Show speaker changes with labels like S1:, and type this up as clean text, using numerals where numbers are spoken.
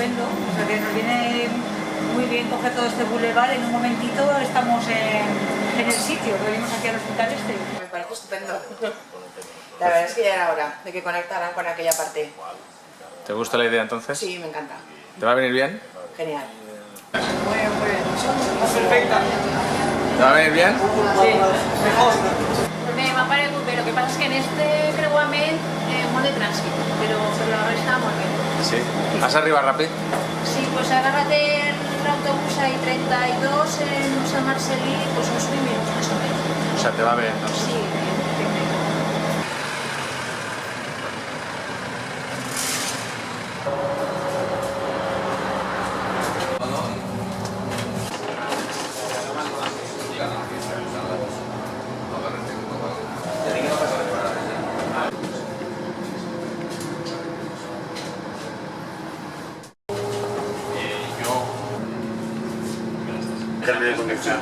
S1: estupendo. O sea que nos viene muy bien coger todo este boulevard. En un momentito estamos en el sitio, que venimos aquí al hospital este.
S2: Me parece estupendo. La verdad es que ya era hora de que conectaran con aquella parte.
S3: ¿Te gusta la idea entonces?
S2: Sí, me encanta.
S3: ¿Te va a venir bien?
S2: Genial.
S1: Muy bien, muy bien.
S4: Perfecta.
S3: ¿Te va a venir bien?
S4: Sí, mejor.
S5: Me parece muy bien, lo que pasa es que en este creuament molt de trànsit, però la resta molt bé.
S3: Sí. ¿Has arribat ràpid?
S5: Sí, pues agárrate l'autobús ahí 32 en Sant Marcelí, pues uns 20 minuts més o menys.
S3: O sea, te va bé, no?
S5: Sí, bien.
S6: Cambio de conexión.